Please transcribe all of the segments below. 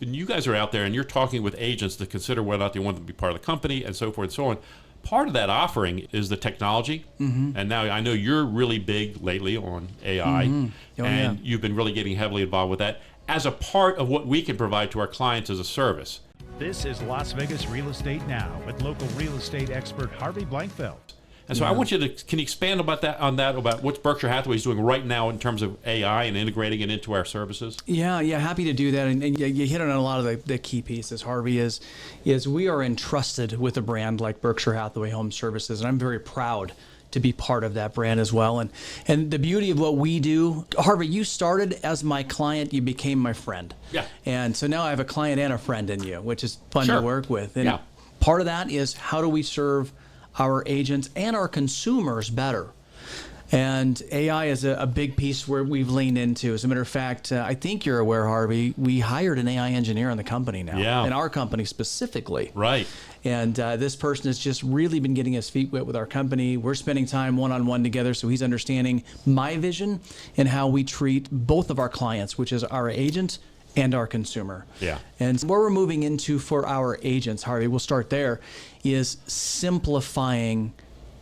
And you guys are out there and you're talking with agents to consider whether or not they want to be part of the company and so forth and so on. Part of that offering is the technology. And now I know you're really big lately on AI, you've been really getting heavily involved with that as a part of what we can provide to our clients as a service. This is Las Vegas Real Estate Now with local real estate expert Harvey Blankfeld. And so I want you to, can you expand about what Berkshire Hathaway is doing right now in terms of AI and integrating it into our services? Yeah, happy to do that. And you hit on a lot of the key pieces, Harvey, is we are entrusted with a brand like Berkshire Hathaway HomeServices, and I'm very proud to be part of that brand as well. And the beauty of what we do, Harvey, you started as my client, you became my friend. Yeah. And so now I have a client and a friend in you, which is fun to work with. And part of that is how do we serve our agents and our consumers better? And AI is a big piece where we've leaned into. As a matter of fact, I think you're aware, Harvey, we hired an AI engineer in the company now, in our company specifically. Right. And this person has just really been getting his feet wet with our company. We're spending time one-on-one together, so he's understanding my vision and how we treat both of our clients, which is our agent and our consumer. Yeah. And where we're moving into for our agents, Harvey, we'll start there, is simplifying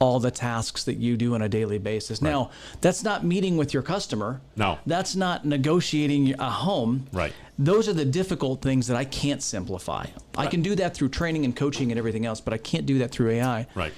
all the tasks that you do on a daily basis. Right. Now, that's not meeting with your customer. No. That's not negotiating a home. Right. Those are the difficult things that I can't simplify. I can do that through training and coaching and everything else, but I can't do that through AI. Right.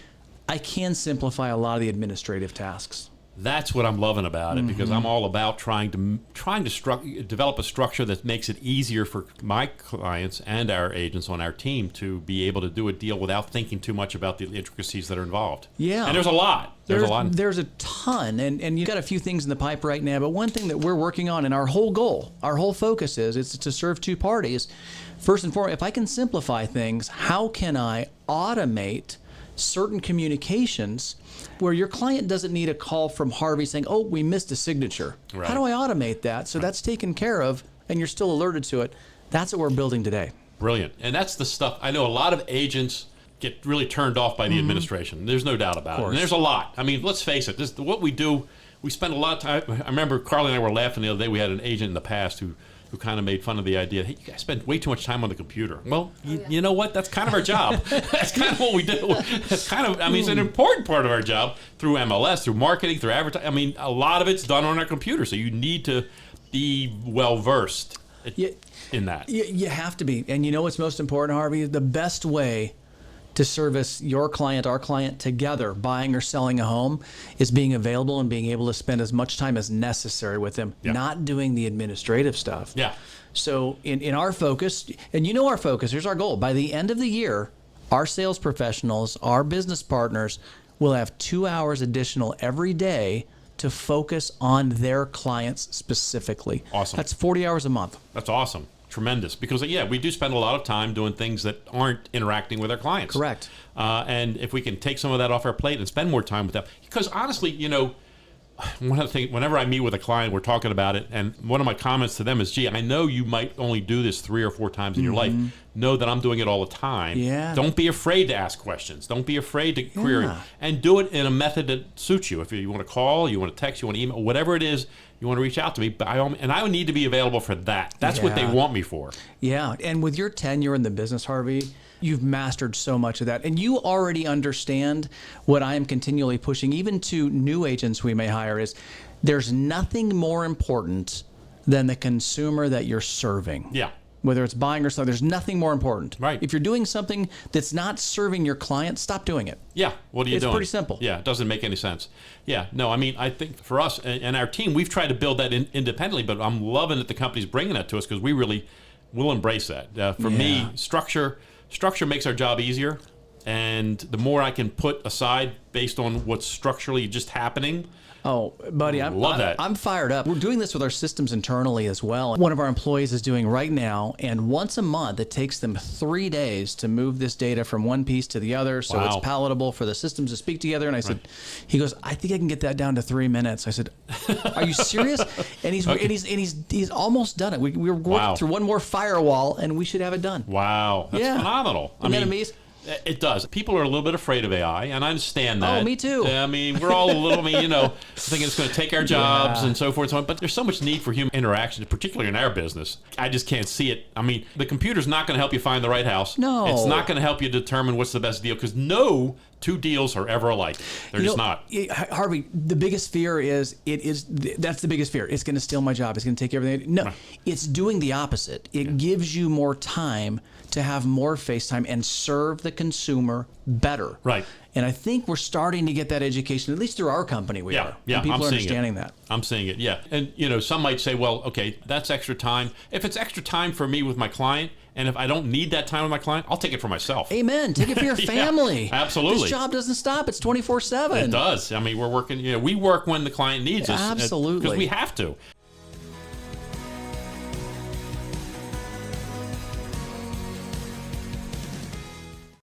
I can simplify a lot of the administrative tasks. That's what I'm loving about it, because I'm all about trying to develop a structure that makes it easier for my clients and our agents on our team to be able to do a deal without thinking too much about the intricacies that are involved. Yeah. And there's a lot. There's a ton, and you've got a few things in the pipe right now, but one thing that we're working on, and our whole goal, our whole focus is to serve two parties. First and foremost, if I can simplify things, how can I automate certain communications where your client doesn't need a call from Harvey saying, oh, we missed a signature. Right. How do I automate that so that's taken care of and you're still alerted to it? That's what we're building today. Brilliant. And that's the stuff, I know a lot of agents get really turned off by the administration. There's no doubt about it. And there's a lot. I mean, let's face it, what we do, we spend a lot of time. I remember Carly and I were laughing the other day. We had an agent in the past who kind of made fun of the idea, hey, you guys spend way too much time on the computer. Well, you know what? That's kind of our job. That's kind of what we do. It's kind of, it's an important part of our job through MLS, through marketing, through advertising. I mean, a lot of it's done on our computer, so you need to be well-versed in that. You have to be. And you know what's most important, Harvey? The best way to service your client, our client together, buying or selling a home, is being available and being able to spend as much time as necessary with them, not doing the administrative stuff. Yeah. So in our focus, and you know our focus, here's our goal. By the end of the year, our sales professionals, our business partners will have 2 hours additional every day to focus on their clients specifically. Awesome. That's 40 hours a month. That's awesome. Tremendous. Because, we do spend a lot of time doing things that aren't interacting with our clients. Correct. And if we can take some of that off our plate and spend more time with them. Because honestly, one of the things, whenever I meet with a client, we're talking about it, and one of my comments to them is, gee, I know you might only do this 3 or 4 times in your life. Know that I'm doing it all the time. Yeah. Don't be afraid to ask questions. Don't be afraid to query. And do it in a method that suits you. If you want to call, you want to text, you want to email, whatever it is, you want to reach out to me. And I would need to be available for that. That's what they want me for. Yeah. And with your tenure in the business, Harvey, you've mastered so much of that. And you already understand what I am continually pushing, even to new agents we may hire, is there's nothing more important than the consumer that you're serving. Yeah. Whether it's buying or selling, there's nothing more important. Right. If you're doing something that's not serving your client, stop doing it. Yeah. What are you doing? It's pretty simple. Yeah. It doesn't make any sense. Yeah. No, I think for us and our team, we've tried to build that independently, but I'm loving that the company's bringing that to us because we really will embrace that. For me, structure makes our job easier. And the more I can put aside based on what's structurally just happening. Oh, buddy, I'm fired up. We're doing this with our systems internally as well. One of our employees is doing right now, and once a month, it takes them 3 days to move this data from one piece to the other, so it's palatable for the systems to speak together. And I said, he goes, I think I can get that down to 3 minutes. I said, are you serious? And he's almost done it. We're working through one more firewall, and we should have it done. Wow, that's phenomenal. Isn't that amazing? It does. People are a little bit afraid of AI, and I understand that. Oh, me too. I mean, we're all a little, thinking it's going to take our jobs and so forth and so on. But there's so much need for human interaction, particularly in our business. I just can't see it. I mean, the computer's not going to help you find the right house. No. It's not going to help you determine what's the best deal, because no two deals are ever alike. They're just not. Harvey, the biggest fear is that's the biggest fear. It's going to steal my job. It's going to take everything. No, it's doing the opposite. It gives you more time to have more face time and serve the consumer better. Right. And I think we're starting to get that education, at least through our company we are. Yeah, and people I'm are seeing understanding that. I'm seeing it, yeah. And, some might say, well, okay, that's extra time. If it's extra time for me with my client, and if I don't need that time with my client, I'll take it for myself. Amen. Take it for your family. Yeah, absolutely. This job doesn't stop. It's 24/7. It does. I mean, we're working, we work when the client needs us. Absolutely. Because we have to.